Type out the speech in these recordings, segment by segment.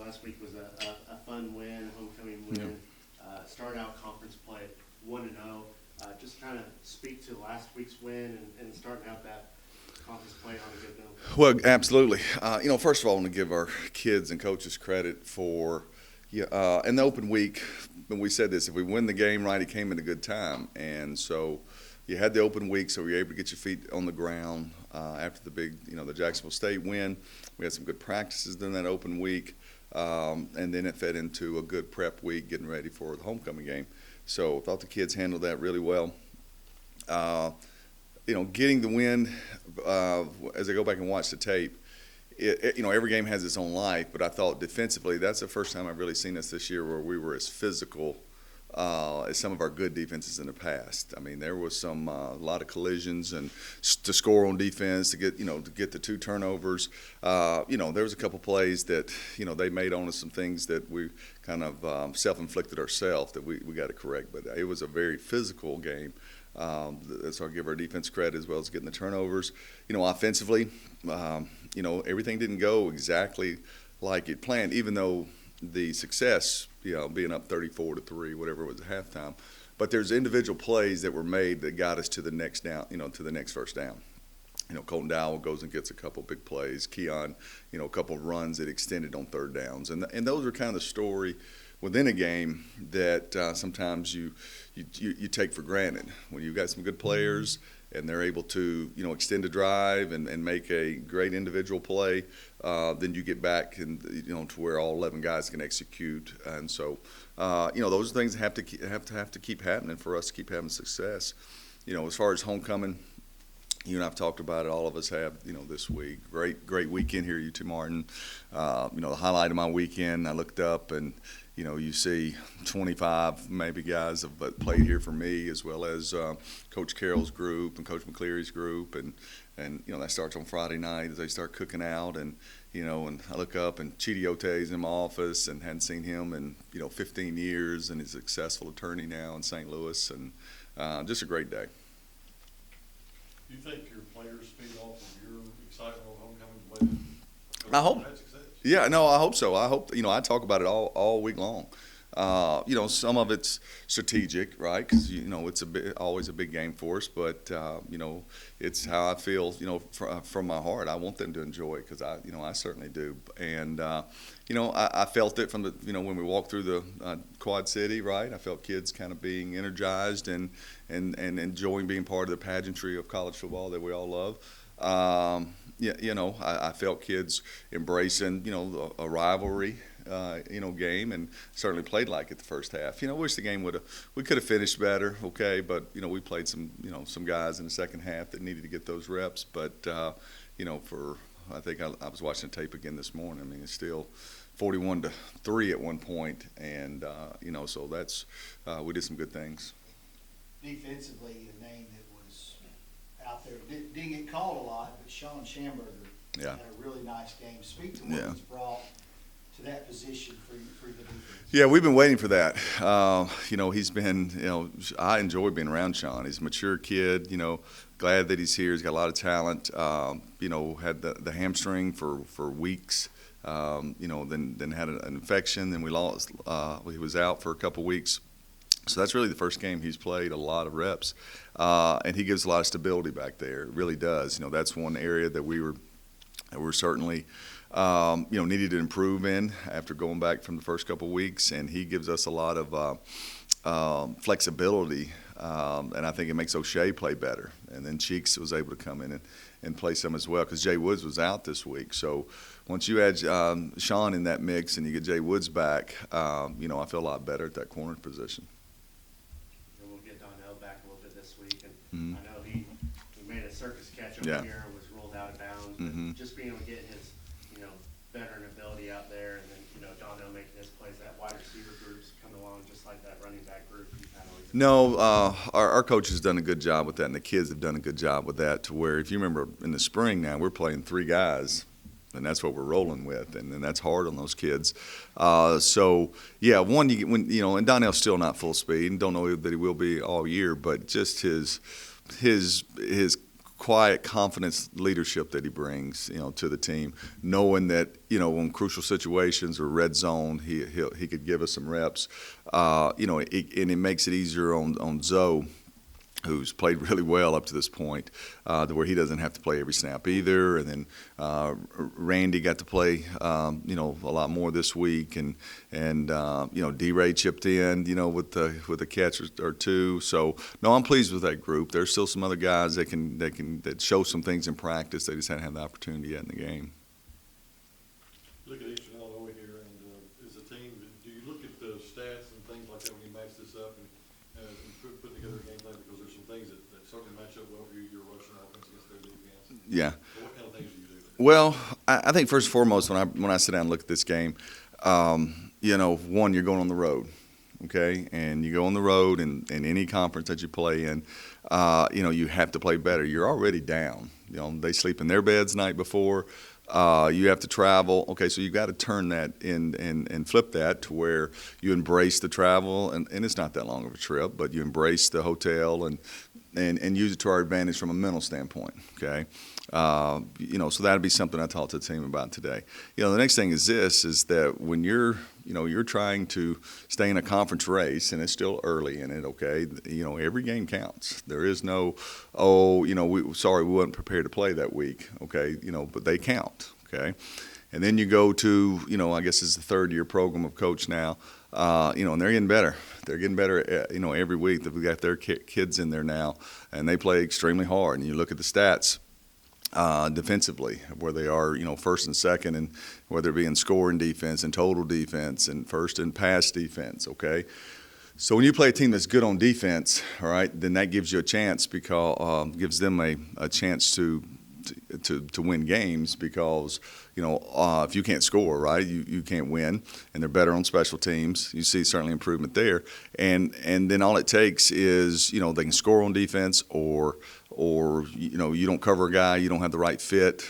last week was a fun win, homecoming win. Started out conference play 1-0. Just kind of speak to last week's win and starting out that conference play on a good note. Well, absolutely. First of all, I want to give our kids and coaches credit for in the open week. When we said this, if we win the game right, it came at a good time, and so you had the open week, so you were able to get your feet on the ground after the big, the Jacksonville State win. We had some good practices during that open week, and then it fed into a good prep week, getting ready for the homecoming game. So I thought the kids handled that really well. Getting the win, as I go back and watch the tape, every game has its own life, but I thought defensively, that's the first time I've really seen us this year where we were as physical as some of our good defenses in the past. I mean, there was a lot of collisions and to score on defense, to get the 2 turnovers. There was a couple plays that, they made on us some things that we kind of self-inflicted ourselves that we got to correct. But it was a very physical game. So I'll give our defense credit as well as getting the turnovers. Offensively, everything didn't go exactly like it planned, even though the success, being up 34-3, whatever it was at halftime. But there's individual plays that were made that got us to the next down, to the next first down. Colton Dowell goes and gets a couple big plays. Keon, a couple of runs that extended on third downs. And those are kind of the story within a game that sometimes you take for granted. When you've got some good players and they're able to, extend a drive and make a great individual play, then you get back and to where all 11 guys can execute. And so, those things have to keep happening for us to keep having success. As far as homecoming, you and I've talked about it. All of us have, this week. Great weekend here at UT Martin. The highlight of my weekend, I looked up and, you see 25 maybe guys have played here for me, as well as Coach Carroll's group and Coach McCleary's group, and that starts on Friday night as they start cooking out, and and I look up and Chidiote's in my office and hadn't seen him in 15 years, and he's a successful attorney now in St. Louis, and just a great day. Do you think your players feed off of your excitement on homecoming the way I hope. had success? Yeah, no, I hope so. I hope, I talk about it all week long. Some of it's strategic, right? Because, it's always a big game for us. But, it's how I feel, from my heart. I want them to enjoy it because, I certainly do. And, I felt it from the, when we walked through the Quad City, right? I felt kids kind of being energized and enjoying being part of the pageantry of college football that we all love. I felt kids embracing, a rivalry, game, and certainly played like it the first half. Wish the game we could have finished better, okay, but, we played some guys in the second half that needed to get those reps. But, I think I was watching the tape again this morning. I mean, it's still 41-3 at one point, and, so that's, we did some good things. Defensively, a name that was out there, didn't get called a lot, but Sean Schamberger had a really nice game. Speak to what he's brought to that position for the defense. Yeah, we've been waiting for that. He's been, I enjoy being around Sean. He's a mature kid, glad that he's here. He's got a lot of talent. Had the hamstring for weeks. Then had an infection. Then we lost. He was out for a couple weeks. So that's really the first game he's played a lot of reps, and he gives a lot of stability back there. It really does. That's one area that we're certainly needed to improve in after going back from the first couple of weeks, and he gives us a lot of flexibility, and I think it makes O'Shea play better. And then Cheeks was able to come in and play some as well because Jay Woods was out this week. So once you add Sean in that mix and you get Jay Woods back, I feel a lot better at that corner position. I know he made a circus catch over here and was ruled out of bounds. Mm-hmm. Just being able to get his, veteran ability out there, and then, Donnell making his plays, that wide receiver group's coming along just like that running back group. No, our coach has done a good job with that, and the kids have done a good job with that, to where, if you remember in the spring now, we're playing 3 guys. And that's what we're rolling with, and that's hard on those kids. So yeah, and Donnell's still not full speed, and don't know that he will be all year. But just his quiet confidence leadership that he brings, to the team, knowing that, on crucial situations or red zone, he could give us some reps, and it makes it easier on Zoe, who's played really well up to this point, to where he doesn't have to play every snap either. And then Randy got to play, a lot more this week, and D-Ray chipped in, with the catch or two. So no, I'm pleased with that group. There's still some other guys that show some things in practice. They just haven't had the opportunity yet in the game. Look at Eastern Illinois here, and as a team, do you look at the stats and things like that when you match this up and put together a game plan? Because there's some things that certainly match up well for you, your rushing offense against their defense. Yeah. So what kind of things do you do there? Well, I think first and foremost, when I sit down and look at this game, one, you're going on the road, okay? And you go on the road in any conference that you play in, you have to play better. You're already down. They sleep in their beds the night before. You have to travel. Okay, so you got to turn that and flip that to where you embrace the travel, and it's not that long of a trip, but you embrace the hotel and use it to our advantage from a mental standpoint. Okay, so that'd be something I talked to the team about today. The next thing is that when you're trying to stay in a conference race, and it's still early in it, okay, every game counts. There is no, we weren't prepared to play that week, okay, but they count, okay. And then you go to, I guess it's the third-year program of coach now, and they're getting better. They're getting better, every week. That we got their kids in there now, and they play extremely hard. And you look at the stats defensively, where they are, first and second, and whether it be in scoring defense and total defense and first and pass defense, okay? So when you play a team that's good on defense, all right, then that gives you a chance gives them a chance to win games because, if you can't score, right, you can't win, and they're better on special teams. You see certainly improvement there. And then all it takes is, they can score on defense or you don't cover a guy, you don't have the right fit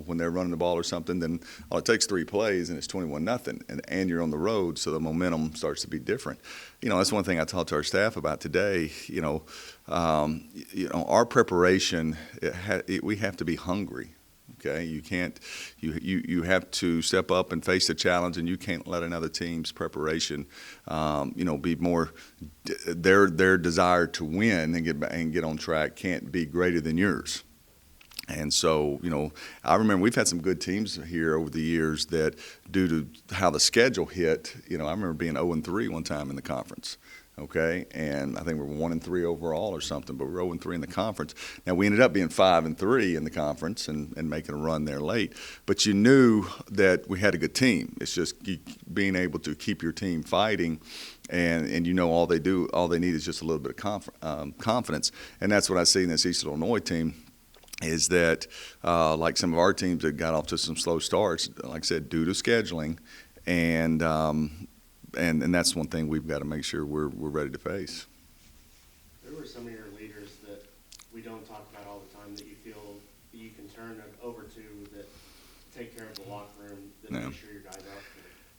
when they're running the ball or something, then all it takes 3 plays and it's 21-0, and you're on the road, so the momentum starts to be different. That's one thing I talked to our staff about today. Our preparation, we have to be hungry. Okay, you can't. You have to step up and face the challenge, and you can't let another team's preparation, be more. Their desire to win and get on track can't be greater than yours. And so, I remember we've had some good teams here over the years that, due to how the schedule hit, I remember being 0-3 one time in the conference. Okay, and I think we're 1-3 overall or something, but we're 0-3 in the conference. Now we ended up being 5-3 in the conference and making a run there late. But you knew that we had a good team. It's just being able to keep your team fighting, and all they need is just a little bit of confidence, and that's what I see in this East Illinois team. Is that like some of our teams that got off to some slow starts, like I said, due to scheduling, and that's one thing we've got to make sure we're ready to face. There were some of your leaders that we don't talk about all the time that you feel that you can turn it over to, that take care of the locker room, that make sure your guys out there.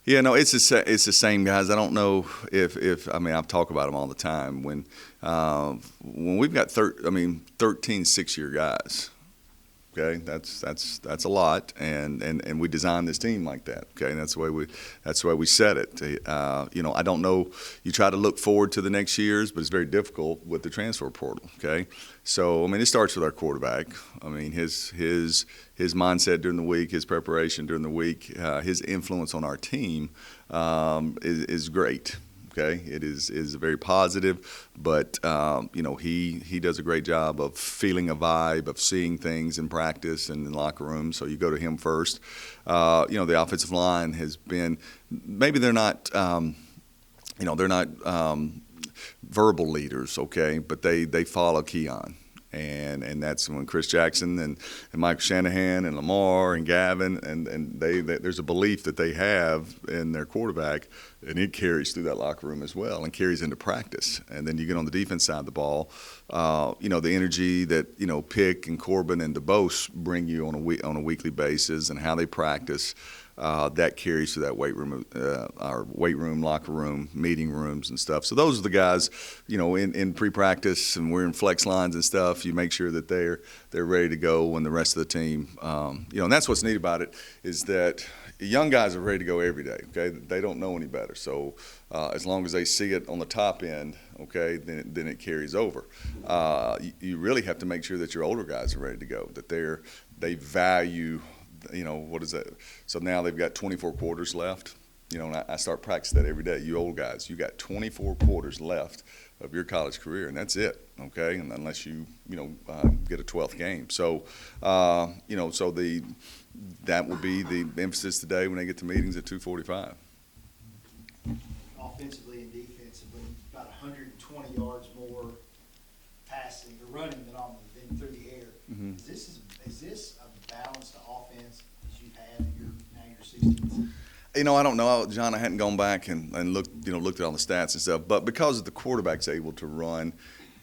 Yeah, no, it's the same guys. I don't know if I've talked about them all the time. When we've got 13 6-year guys. Okay, that's a lot, and we designed this team like that. Okay, and that's the way we set it. I don't know. You try to look forward to the next years, but it's very difficult with the transfer portal. Okay, so it starts with our quarterback. His mindset during the week, his preparation during the week, his influence on our team is great. Okay, it is very positive, but he does a great job of feeling a vibe, of seeing things in practice and in the locker room. So you go to him first. The offensive line has been, maybe they're not verbal leaders, okay, but they follow Keon. And that's when Chris Jackson and Michael Shanahan and Lamar and Gavin and they there's a belief that they have in their quarterback, and it carries through that locker room as well and carries into practice. And then you get on the defense side of the ball, the energy that Pick and Corbin and DeBose bring you on a weekly basis, and how they practice. that carries to that weight room, our weight room, locker room, meeting rooms and stuff. So those are the guys, in pre-practice, and we're in flex lines and stuff. You make sure that they're ready to go when the rest of the team, and that's what's neat about it, is that young guys are ready to go every day, okay? They don't know any better. So as long as they see it on the top end, okay, then it carries over. You really have to make sure that your older guys are ready to go, that they value, what is that? So now they've got 24 quarters left. And I start practicing that every day. You old guys, you got 24 quarters left of your college career, and that's it, okay? And unless you get a 12th game. So, that will be the emphasis today when they get to meetings at 2:45. Offensively and defensively, about 120 yards more passing or running than through the air. Mm-hmm. Is this a balanced offense that you've had in your 16? I don't know, John. I hadn't gone back and looked at all the stats and stuff. But because the quarterback's able to run,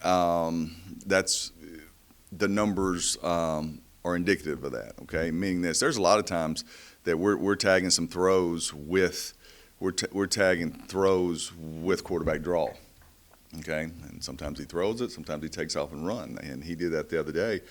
that's the numbers are indicative of that. Okay, meaning there's a lot of times that we're tagging some throws with we're tagging throws with quarterback draw. Okay, and sometimes he throws it, sometimes he takes off and run, and he did that the other day.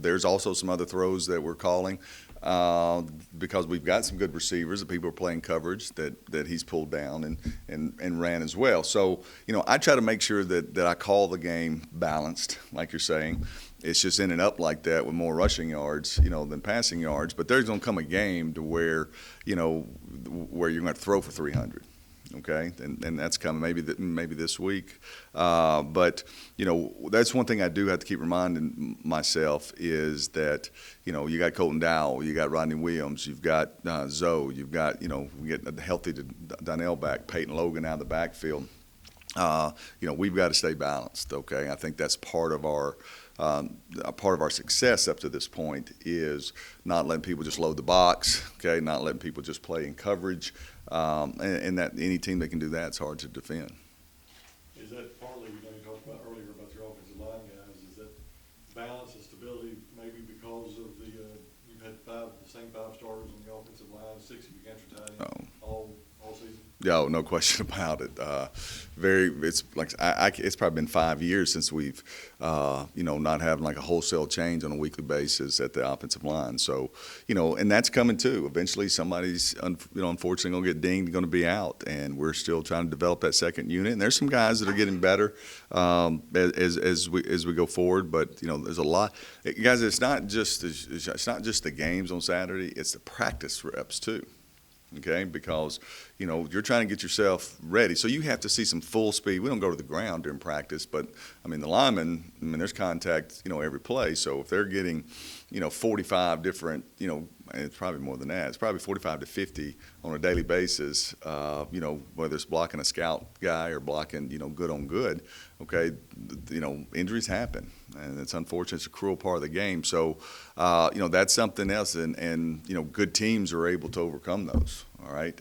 There's also some other throws that we're calling. Because we've got some good receivers that people are playing coverage that he's pulled down and ran as well. So, I try to make sure that I call the game balanced, like you're saying. It's just in and up like that with more rushing yards, than passing yards. But there's going to come a game to where you're going to throw for 300. Okay, and that's coming maybe this week. But that's one thing I do have to keep reminding myself is that you got Colton Dowell, you got Rodney Williams, you've got Zoe, you've got we get a healthy Donnell back, Peyton Logan out of the backfield. We've got to stay balanced. Okay, I think that's part of our success up to this point is not letting people just load the box. Okay, not letting people just play in coverage. And that any team that can do that, it's hard to defend. Is that partly, you talked about earlier about your offensive line guys, is that balance and stability maybe because of you've had the same 5 starters on the offensive line, 6 of your cancer tight ends all season? Yeah, no question about it. It's like it's probably been 5 years since we've, not having like a wholesale change on a weekly basis at the offensive line. So, and that's coming too. Eventually, somebody's, unfortunately, going to get dinged, going to be out, and we're still trying to develop that second unit. And there's some guys that are getting better as we go forward. But there's a lot, guys. It's not just the games on Saturday; it's the practice reps too. Okay, because you're trying to get yourself ready, so you have to see some full speed. We don't go to the ground during practice, but the linemen, there's contact, every play. So if they're getting, 45 different, and it's probably more than that. It's probably 45 to 50 on a daily basis. Whether it's blocking a scout guy or blocking, good on good. Okay, injuries happen, and it's unfortunate. It's a cruel part of the game. So, that's something else, and good teams are able to overcome those. All right,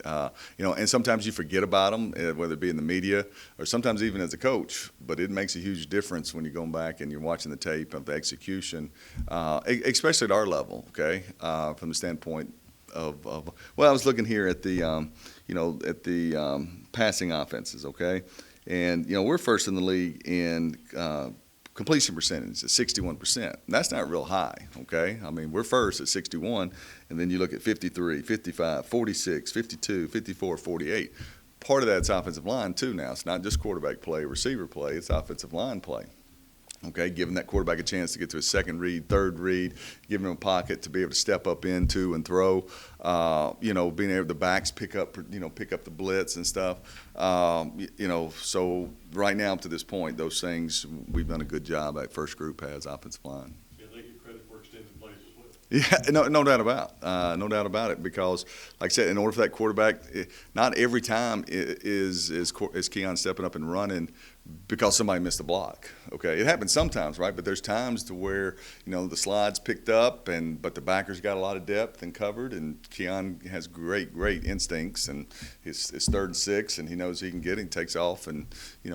and sometimes you forget about them, whether it be in the media or sometimes even as a coach. But it makes a huge difference when you're going back and you're watching the tape of the execution, especially at our level. Okay, from the standpoint of I was looking here at the passing offenses. Okay, and we're first in the league in completion percentage at 61%. That's not real high, okay? We're first at 61, and then you look at 53, 55, 46, 52, 54, 48. Part of that's offensive line, too, now. It's not just quarterback play, receiver play. It's offensive line play. Okay, giving that quarterback a chance to get to his second read, third read, giving him a pocket to be able to step up into and throw. Being able to backs pick up the blitz and stuff. So right now up to this point, those things we've done a good job at. First group has offensive line. Yeah, they get credit for extended plays as Yeah, well. no doubt about it. Because, like I said, in order for that quarterback, not every time is Keon stepping up and running because somebody missed a block. Okay, it happens sometimes, right? But there's times to where the slide's picked up, but the backer's got a lot of depth and covered, and Keon has great instincts, and it's 3rd and 6, and he knows he can get it. He takes off and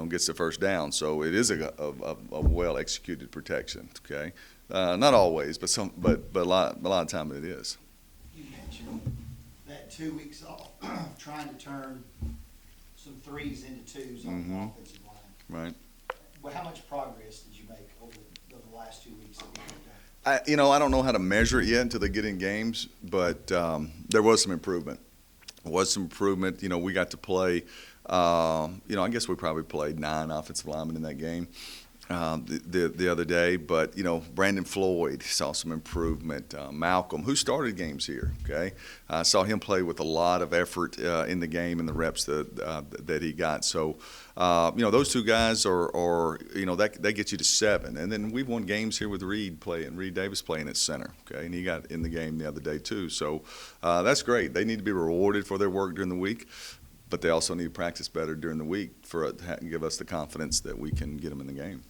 gets the first down. So it is a well executed protection. Okay, not always, but a lot of time it is. You mentioned had 2 weeks off, trying to turn some threes into twos on the offensive line. Right. Well, how much progress did you make over the last 2 weeks that you have done? I don't know how to measure it yet until they get in games, but there was some improvement. We got to play, I guess we probably played 9 offensive linemen in that game the other day. But, Brandon Floyd saw some improvement. Malcolm, who started games here, okay? I saw him play with a lot of effort in the game and the reps that he got. So, those 2 guys are they get you to 7. And then we've won games here with Reed Davis playing at center, okay? And he got in the game the other day too. So that's great. They need to be rewarded for their work during the week, but they also need to practice better during the week and give us the confidence that we can get them in the game.